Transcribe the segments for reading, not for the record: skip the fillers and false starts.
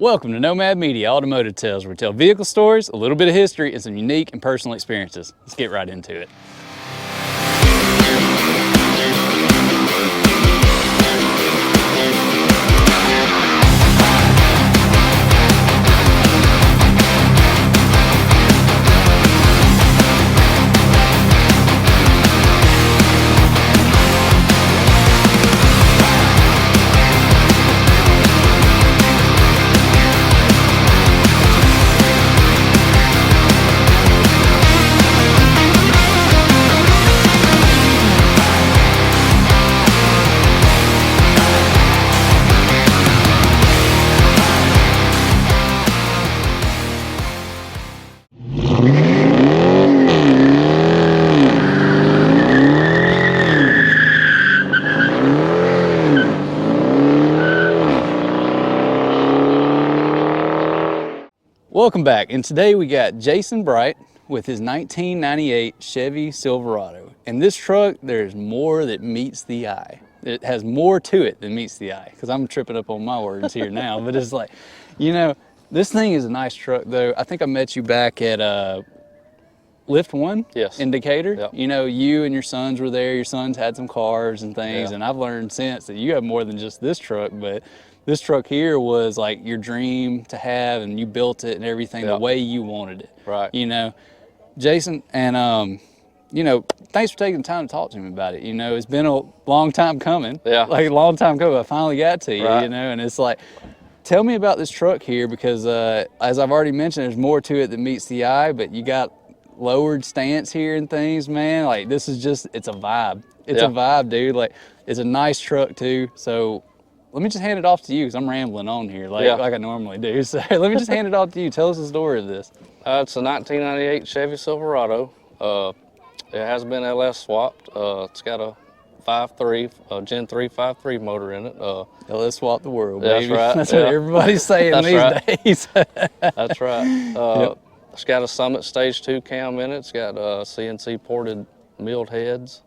Welcome to Nomad Media Automotive Tales, where we tell vehicle stories, a little bit of history, and some unique and personal experiences. Let's get right into it. Welcome back, and today we got Jason Bright with his 1998 Chevy Silverado. And this truck, there's more that meets the eye. It has more to it than meets the eye, because I'm tripping up on my words here now, but it's like, you know, this thing is a nice truck though. I think I met you back at Lift One, yes, in Decatur. Yep. You know, you and your sons were there. Your sons had some cars and things, and I've learned since that you have more than just this truck, but this truck here was like your dream to have, and you built it and everything the way you wanted it. Right. You know, Jason, and you know, thanks for taking the time to talk to me about it. You know, it's been a long time coming. Yeah. Like a long time coming. I finally got to you, right. You know, and it's like, tell me about this truck here, because as I've already mentioned, there's more to it than meets the eye, but you got lowered stance here and things, man. Like, this is just, it's a vibe. It's a vibe, dude. Like, it's a nice truck too. So let me just hand it off to you, because I'm rambling on here like I normally do. So let me just hand it off to you. Tell us the story of this. It's a 1998 Chevy Silverado. It has been LS swapped. It's got a 5.3, Gen 3 5.3 motor in it. LS swapped the world, That's baby. right. That's what everybody's saying these days. That's right. It's got a Summit Stage 2 cam in it. It's got CNC ported milled heads.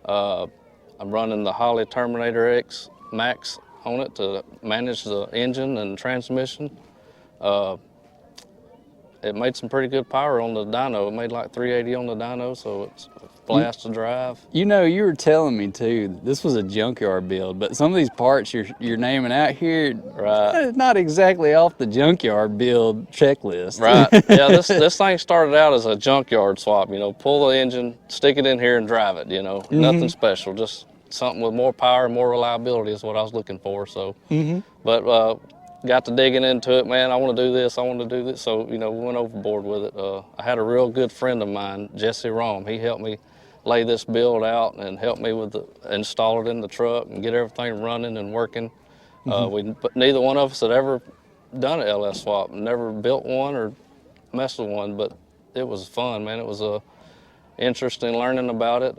I'm running the Holley Terminator X Max on it to manage the engine and transmission. It made some pretty good power on the dyno. It made like 380 on the dyno, so it's a blast to drive. You know, you were telling me too, this was a junkyard build, but some of these parts you're naming out here, not exactly off the junkyard build checklist. Right. Yeah, this thing started out as a junkyard swap. You know, pull the engine, stick it in here, and drive it. You know, nothing special, just something with more power and more reliability is what I was looking for. So, but got to digging into it, man. I want to do this. I want to do this. So, you know, we went overboard with it. I had a real good friend of mine, Jesse Rom. He helped me lay this build out and helped me with install it in the truck and get everything running and working. But neither one of us had ever done an LS swap, never built one or messed with one, but it was fun, man. It was interesting learning about it.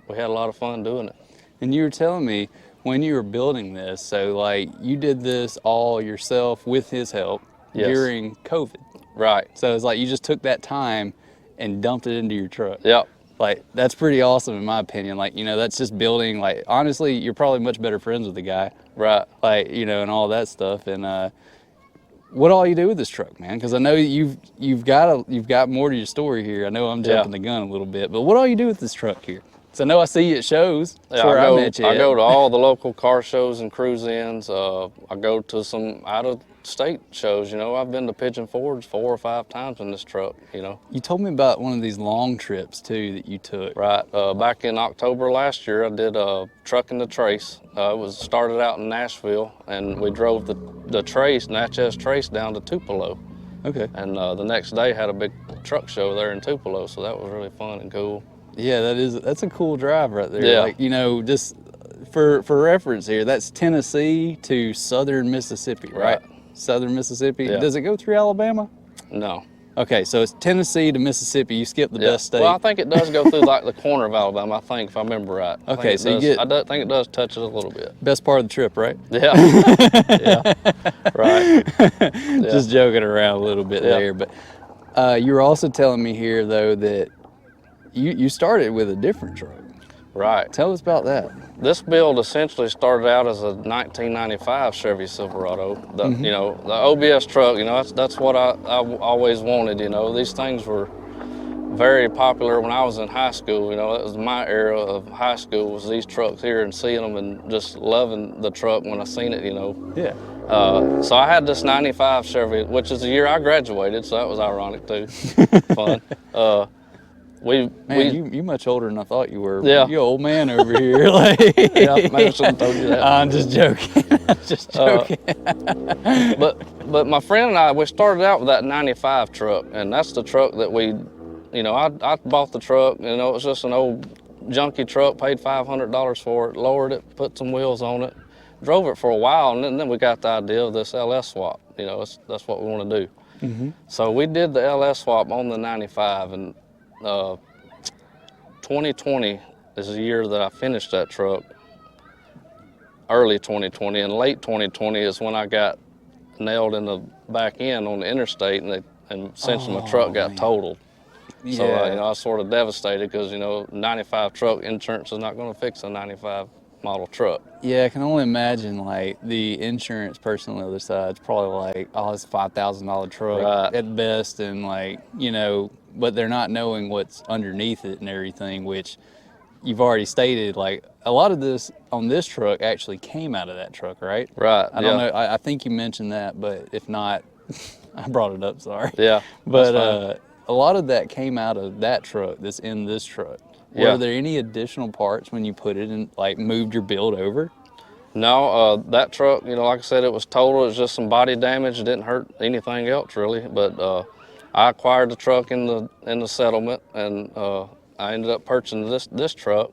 We had a lot of fun doing it. And you were telling me when you were building this, so like you did this all yourself with his help during COVID. Right. So it's like you just took that time and dumped it into your truck. Yep. Like, that's pretty awesome in my opinion. Like, you know, that's just building, like, honestly, you're probably much better friends with the guy. Right. Like, you know, and all that stuff. And what all you do with this truck, man? Because I know you've got more to your story here. I know I'm jumping the gun a little bit, but what all you do with this truck here? So I know I see you at shows. That's where I met you. I go to all the local car shows and cruise-ins. I go to some out-of-state shows. You know, I've been to Pigeon Forge 4 or 5 times in this truck, you know. You told me about one of these long trips, too, that you took. Right. Back in October last year, I did a Trucking the Trace. It started out in Nashville, and we drove the Trace, Natchez Trace, down to Tupelo. Okay. And the next day had a big truck show there in Tupelo, so that was really fun and cool. Yeah, that's a cool drive right there. Yeah. Like, you know, just for reference here, that's Tennessee to southern Mississippi, right? Southern Mississippi. Yeah. Does it go through Alabama? No. Okay, so it's Tennessee to Mississippi. You skip the Dust State. Well, I think it does go through like the corner of Alabama, I think, if I remember right. Okay, so I think it does touch it a little bit. Best part of the trip, right? Yeah. Yeah. Right. Yeah. Just joking around a little bit there. But you were also telling me here, though, that you started with a different truck. Right. Tell us about that. This build essentially started out as a 1995 Chevy Silverado. You know, the OBS truck, you know, that's what I always wanted, you know. These things were very popular when I was in high school. You know, it was my era of high school, was these trucks here, and seeing them and just loving the truck when I seen it, you know. Yeah. So I had this 95 Chevy, which is the year I graduated, so that was ironic too. Fun. You much older than I thought you were. Yeah. You old man over here. Like, Yeah, maybe I shouldn't have told you that. I'm just joking. Just joking. But my friend and I, we started out with that 95 truck, and that's the truck that we, you know, I bought the truck, you know, it was just an old junky truck, paid $500 for it, lowered it, put some wheels on it, drove it for a while, and then we got the idea of this LS swap. You know, that's what we want to do. So we did the LS swap on the 95, and 2020 is the year that I finished that truck. Early 2020, and late 2020 is when I got nailed in the back end on the interstate, and essentially my truck got totaled. Yeah. So you know, I was sort of devastated because, you know, 95 truck insurance is not going to fix a 95 model truck. Yeah, I can only imagine, like, the insurance person on the other side is probably like, oh, it's a $5,000 truck at best, and, like, you know, but they're not knowing what's underneath it and everything, which you've already stated, like, a lot of this on this truck actually came out of that truck, right? Right. I don't know. I think you mentioned that, but if not, I brought it up, sorry. Yeah. But a lot of that came out of that truck that's in this truck. Yeah. Were there any additional parts when you put it in, like, moved your build over? No, that truck, you know, like I said, it was total. It was just some body damage. It didn't hurt anything else really. But I acquired the truck in the settlement, and I ended up purchasing this truck.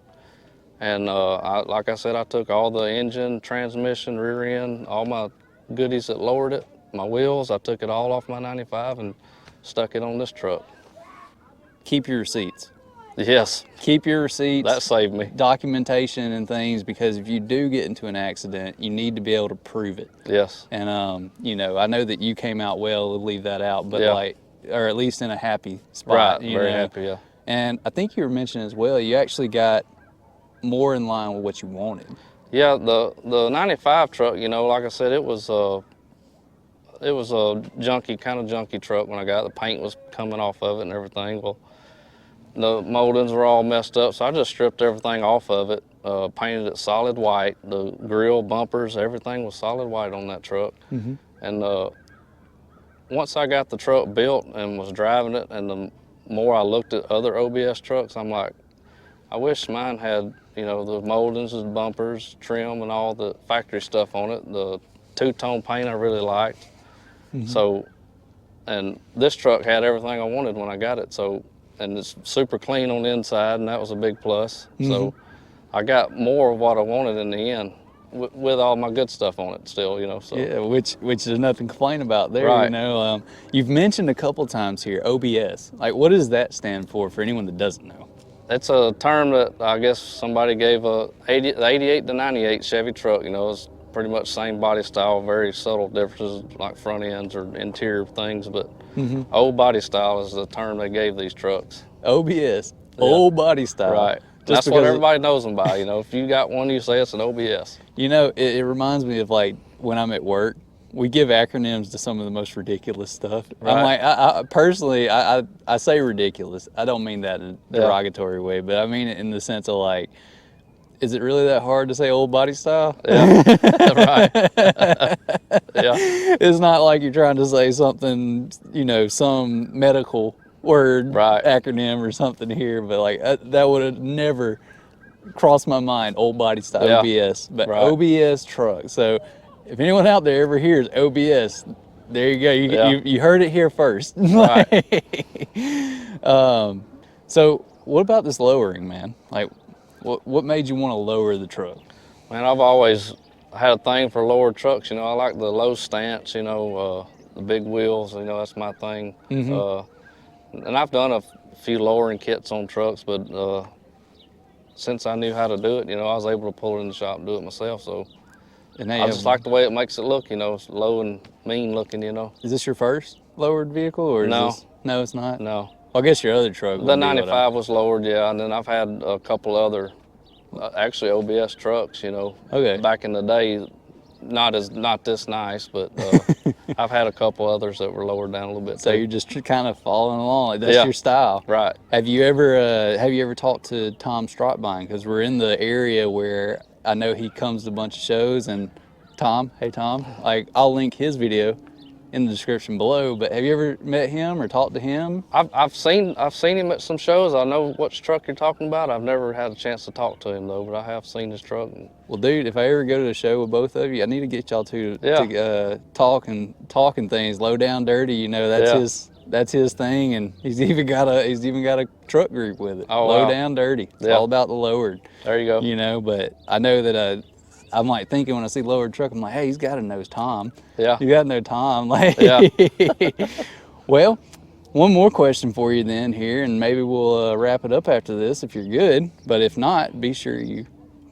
And like I said, I took all the engine, transmission, rear end, all my goodies that lowered it, my wheels. I took it all off my 95 and stuck it on this truck. Keep your receipts. Yes. Keep your receipts. That saved me. Documentation and things, because if you do get into an accident, you need to be able to prove it. Yes. And, you know, I know that you came out well, we'll leave that out, but yeah. like, or at least in a happy spot. Right, you very know? happy, yeah. And I think you were mentioning as well, you actually got more in line with what you wanted. Yeah, the 95 truck, you know, like I said, it was a junky, kind of junky truck when I got it. The paint was coming off of it and everything. Well, the moldings were all messed up, so I just stripped everything off of it, painted it solid white. The grill, bumpers, everything was solid white on that truck. And once I got the truck built and was driving it, and the more I looked at other OBS trucks, I'm like, I wish mine had, you know, the moldings, the bumpers, trim, and all the factory stuff on it. The two-tone paint I really liked. So, and this truck had everything I wanted when I got it. So, and it's super clean on the inside, and that was a big plus. So, I got more of what I wanted in the end, with all my good stuff on it still, you know. So. Yeah, which there's nothing to complain about there, right. You know. You've mentioned a couple times here, OBS. Like, what does that stand for anyone that doesn't know? It's a term that I guess somebody gave the 88 to 98 Chevy truck, you know, it's pretty much same body style, very subtle differences like front ends or interior things, but old body style is the term they gave these trucks. OBS, old body style. Right. That's what everybody knows them by, you know. If you got one, you say it's an OBS. You know, it reminds me of, like, when I'm at work, we give acronyms to some of the most ridiculous stuff. Right. I'm like, I personally, I say ridiculous. I don't mean that in a derogatory way, but I mean it in the sense of, like, is it really that hard to say old body style? Yeah, right. Yeah. It's not like you're trying to say something, you know, some medical word acronym or something here, but like that would have never crossed my mind, old body style, OBS, but OBS truck. So if anyone out there ever hears OBS, there you go. You heard it here first. Right. So what about this lowering, man? Like, what made you want to lower the truck? Man, I've always had a thing for lower trucks. You know, I like the low stance, you know, the big wheels, you know, that's my thing. And I've done a few lowering kits on trucks, but since I knew how to do it, you know, I was able to pull it in the shop and do it myself. So I just like the way it makes it look, you know, it's low and mean looking, you know. Is this your first lowered vehicle, or no? No, it's not. No. Well, I guess your other truck. The 95 was lowered, yeah, and then I've had a couple other Actually, OBS trucks, you know. Okay. Back in the day, not this nice, but I've had a couple others that were lowered down a little bit So too. you're just kind of following along. Like, that's Yeah. your style. Right. Have you ever talked to Tom Strockbine? Because we're in the area where I know he comes to a bunch of shows. And Tom, hey Tom, like I'll link his video in the description below. But have you ever met him or talked to him? I've seen him at some shows. I know which truck you're talking about. I've never had a chance to talk to him though, but I have seen his truck. Well, dude, if I ever go to a show with both of you, I need to get y'all to talking things low down dirty. You know, that's his thing, and he's even got a truck group with it. Oh, low wow. down dirty. It's Yeah. all about the lowered. There you go. You know, but I know that I'm like thinking when I see lowered truck, I'm like, hey, he's got to know Tom. Yeah. You got to know Tom. Like, Yeah. Well, one more question for you then here, and maybe we'll wrap it up after this if you're good. But if not, be sure you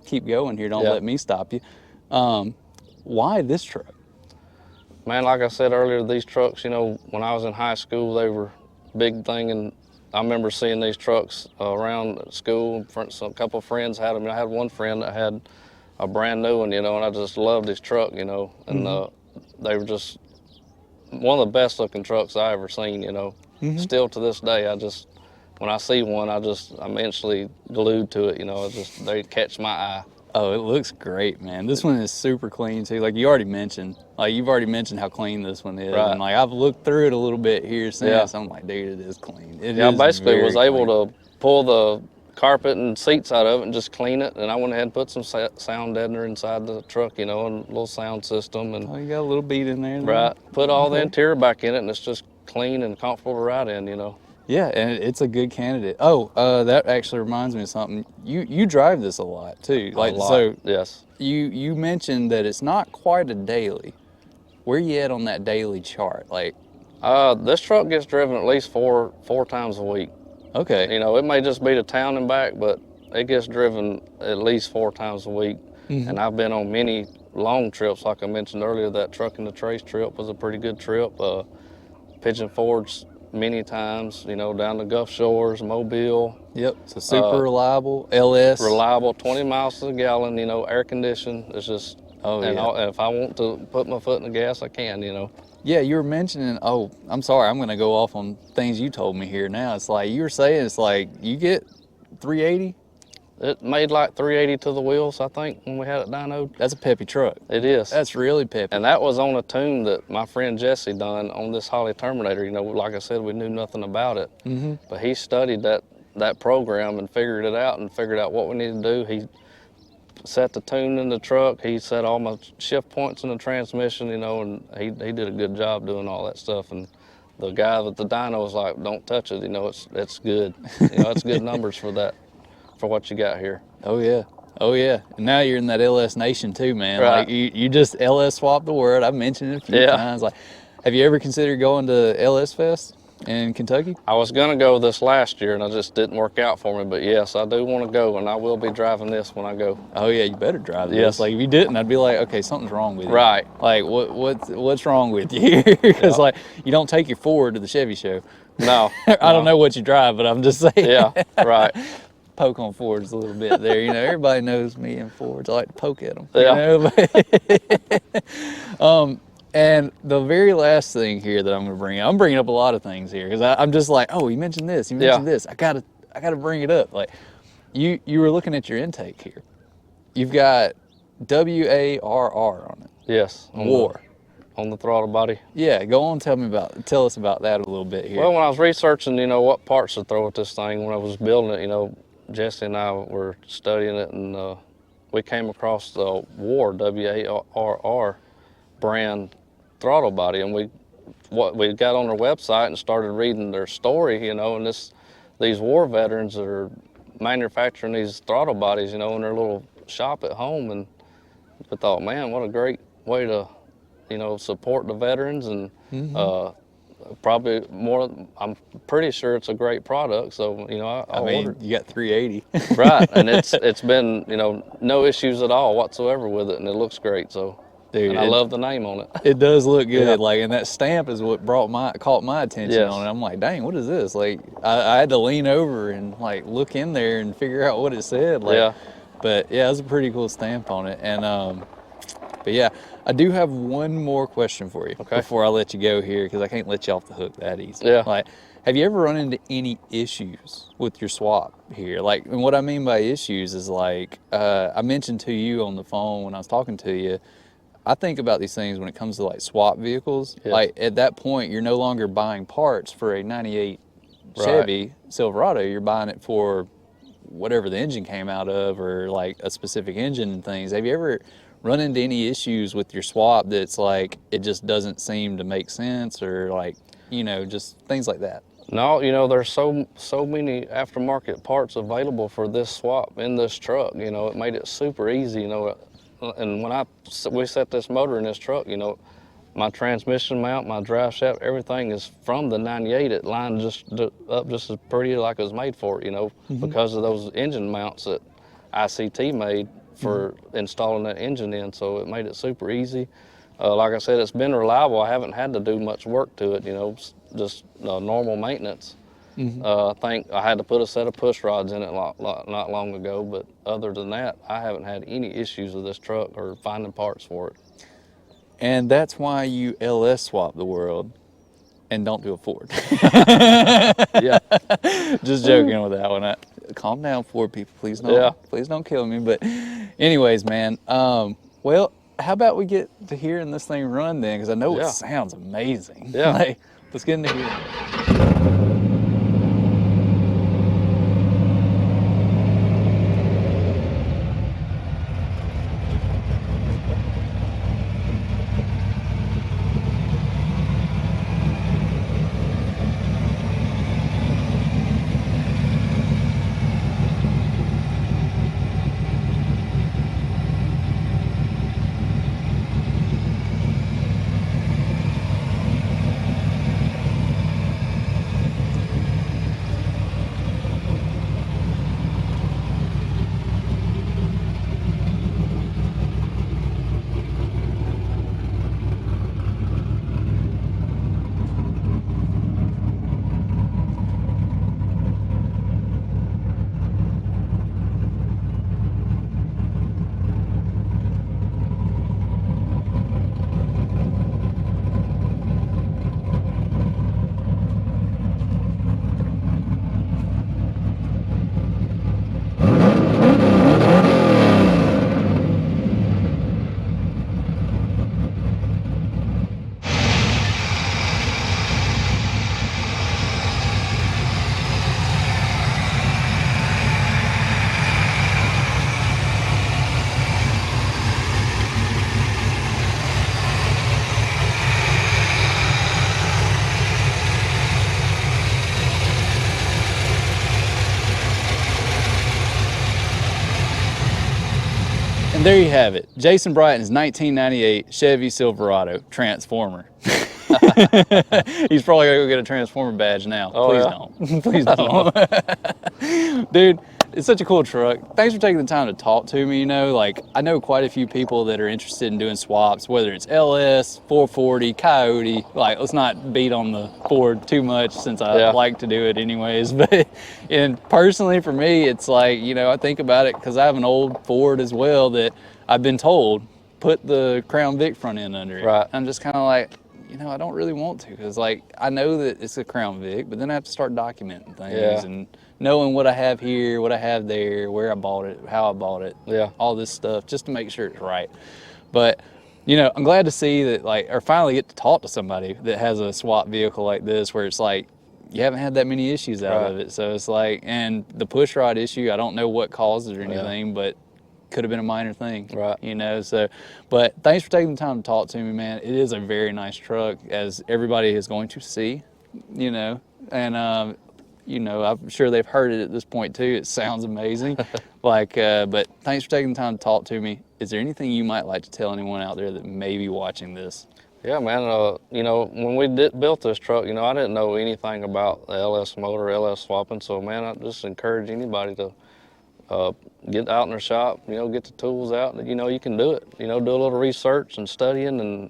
keep going here. Don't let me stop you. Why this truck? Man, like I said earlier, these trucks, you know, when I was in high school, they were a big thing, and I remember seeing these trucks around at school. A couple of friends had them. I had one friend that had a brand new one, you know, and I just loved his truck, you know, and they were just one of the best looking trucks I ever seen, you know. Still to this day, when I see one, I'm instantly glued to it, you know. They catch my eye. Oh, it looks great, man. This one is super clean too. Like you've already mentioned how clean this one is. Right. And like I've looked through it a little bit here since. Yeah. I'm like, dude, it is clean. I basically was able to pull the carpet and seats out of it and just clean it. And I went ahead and put some sound deadener inside the truck, you know, and a little sound system. And Oh, you got a little beat in there. Then. right, put all the interior back in it, and it's just clean and comfortable to ride in, you know. Yeah, and it's a good candidate. Oh, that actually reminds me of something. You drive this a lot too. Like A lot, so. yes. You mentioned that it's not quite a daily. Where you at on that daily chart? Like, This truck gets driven at least four times a week. okay. You know, it may just be to town and back, but it gets driven at least 4 times a week. And I've been on many long trips. Like I mentioned earlier, that truck and the trace trip was a pretty good trip. Pigeon Forge many times, you know, down the Gulf Shores, Mobile. Yep. So super reliable. LS. Reliable, 20 miles to the gallon, you know, air conditioned. It's just, and if I want to put my foot in the gas, I can, you know. Yeah, you were mentioning, oh, I'm sorry, I'm going to go off on things you told me here now. It's like, you were saying, it's like, you get 380? It made like 380 to the wheels, I think, when we had it dynoed. That's a peppy truck. It is. That's really peppy. And that was on a tune that my friend Jesse done on this Holly Terminator. You know, like I said, we knew nothing about it. But he studied that program and figured it out and figured out what we needed to do. He set the tune in the truck. He set all my shift points in the transmission, you know, and he did a good job doing all that stuff. And the guy with the dyno was like, don't touch it, you know, it's good. You know, it's good numbers for that, for what you got here. Oh, yeah. Oh, yeah. And now you're in that LS nation too, man. Right. Like, you just LS swapped the word. I've mentioned it a few times. Like, have you ever considered going to LS Fest in Kentucky? I was gonna go this last year and it just didn't work out for me, but yes, I do want to go, and I will be driving this when I go. Oh yeah, you better drive this. Yes. Like if you didn't, I'd be like, okay, something's wrong with you. Right. Like what's wrong with you? Because like you don't take your Ford to the Chevy show. No. I don't know what you drive, but I'm just saying. Yeah, right. Poke on Fords a little bit there. You know, everybody knows me and Fords. I like to poke at them. Yeah. You know? And the very last thing here that I'm going to bring up, I'm bringing up a lot of things here because I'm just like, oh, you mentioned this, you mentioned this. I gotta bring it up. Like, you were looking at your intake here. You've got WARR on it. Yes. War. On the throttle body. Yeah, go on, tell us about that a little bit here. Well, when I was researching, you know, what parts to throw at this thing, when I was building it, you know, Jesse and I were studying it, and we came across the WARR, WARR brand throttle body, and we got on their website and started reading their story, you know, and these war veterans that are manufacturing these throttle bodies, you know, in their little shop at home, and I thought, man, what a great way to, you know, support the veterans, and probably more, I'm pretty sure it's a great product, so, you know, I mean, ordered. you got 380. Right, and it's been, you know, no issues at all whatsoever with it, and it looks great, so. Dude, and I love the name on it. It does look good. Yeah. Like, and that stamp is what caught my attention Yes. on it. I'm like, dang, what is this? Like, I had to lean over and like look in there and figure out what it said. Like, Yeah. But yeah, it's a pretty cool stamp on it. And but yeah, I do have one more question for you before I let you go here, because I can't let you off the hook that easy. Yeah. Like, have you ever run into any issues with your swap here? Like, and what I mean by issues is like, I mentioned to you on the phone when I was talking to you, I think about these things when it comes to like swap vehicles. Yes. Like at that point, you're no longer buying parts for a 98 Right. Chevy Silverado. You're buying it for whatever the engine came out of, or like a specific engine and things. Have you ever run into any issues with your swap that's like, it just doesn't seem to make sense, or like, you know, just things like that? No, you know, there's so many aftermarket parts available for this swap in this truck. You know, it made it super easy, you know. And when we set this motor in this truck, you know, my transmission mount, my drive shaft, everything is from the 98. It lined up just as pretty like it was made for it, you know, because of those engine mounts that ICT made for installing that engine in. So it made it super easy. Like I said, it's been reliable. I haven't had to do much work to it, you know, just normal maintenance. I think I had to put a set of push rods in it not long ago, but other than that, I haven't had any issues with this truck or finding parts for it. And that's why you LS swap the world and don't do a Ford. Yeah. Just joking with that one. Calm down, Ford people. Please don't kill me. But anyways, man, well, how about we get to hearing this thing run then? Because I know it sounds amazing. Yeah. Like, let's get into here. And there you have it, Jason Brighton's 1998 Chevy Silverado Transformer. He's probably gonna go get a Transformer badge now. Oh, Please yeah? don't. Please don't. Dude, it's such a cool truck. Thanks for taking the time to talk to me. You know, like, I know quite a few people that are interested in doing swaps, whether it's LS, 440, Coyote. Like, let's not beat on the Ford too much, since I like to do it anyways. But, and personally for me, it's like, you know, I think about it because I have an old Ford as well that I've been told, put the Crown Vic front end under it. Right. I'm just kind of like, you know, I don't really want to, because like, I know that it's a Crown Vic, but then I have to start documenting things and knowing what I have here, what I have there, where I bought it, how I bought it, all this stuff, just to make sure it's right. But, you know, I'm glad to see that, like, or finally get to talk to somebody that has a swap vehicle like this, where it's like, you haven't had that many issues out of it. So it's like, and the push rod issue, I don't know what caused it or anything, but could have been a minor thing, you know. So, but thanks for taking the time to talk to me, man. It is a very nice truck, as everybody is going to see, you know. And you know, I'm sure they've heard it at this point too. It sounds amazing. Like, but thanks for taking the time to talk to me. Is there anything you might like to tell anyone out there that may be watching this? Yeah, man, you know, when we built this truck, you know, I didn't know anything about the LS motor, LS swapping. So, man, I just encourage anybody to get out in their shop, you know, get the tools out. You know, you can do it. You know, do a little research and studying, and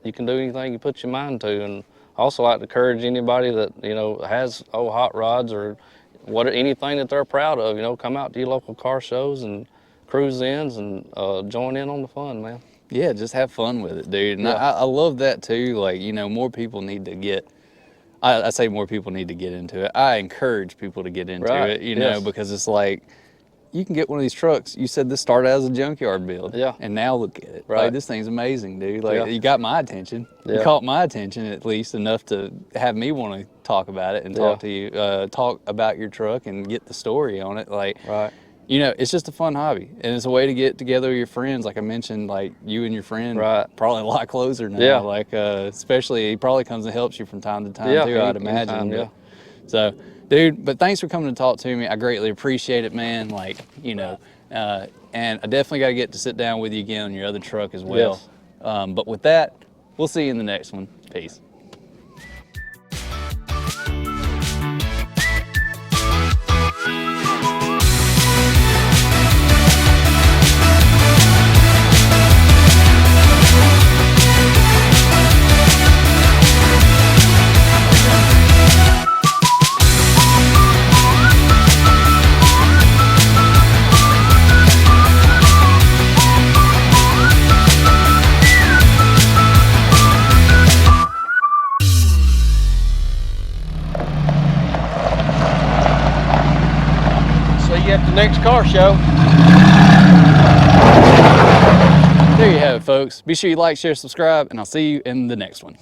you can do anything you put your mind to. And I also like to encourage anybody that, you know, has hot rods or anything that they're proud of. You know, come out to your local car shows and cruise ins and join in on the fun, man. Yeah, just have fun with it, dude. And Yeah. I love that too. Like, you know, more people need to get, I say more people need to get into it. I encourage people to get into Right. it, you know, Yes. because it's like, you can get one of these trucks. You said this started as a junkyard build. Yeah. And now look at it. Right. Like, this thing's amazing, dude. Like, Yeah. you got my attention. You Yeah. caught my attention at least enough to have me want to talk about it and talk to you, talk about your truck and get the story on it. Like, Right. you know, it's just a fun hobby, and it's a way to get together with your friends. Like I mentioned, like you and your friend, Right. probably a lot closer now. Yeah. Like, especially he probably comes and helps you from time to time Yeah, too, I'd imagine. anytime, yeah. So, dude, but thanks for coming to talk to me. I greatly appreciate it, man. Like, you know, and I definitely got to get to sit down with you again on your other truck as well. Yes. But with that, we'll see you in the next one. Peace. See you at the next car show. There you have it, folks. Be sure you like, share, subscribe, and I'll see you in the next one.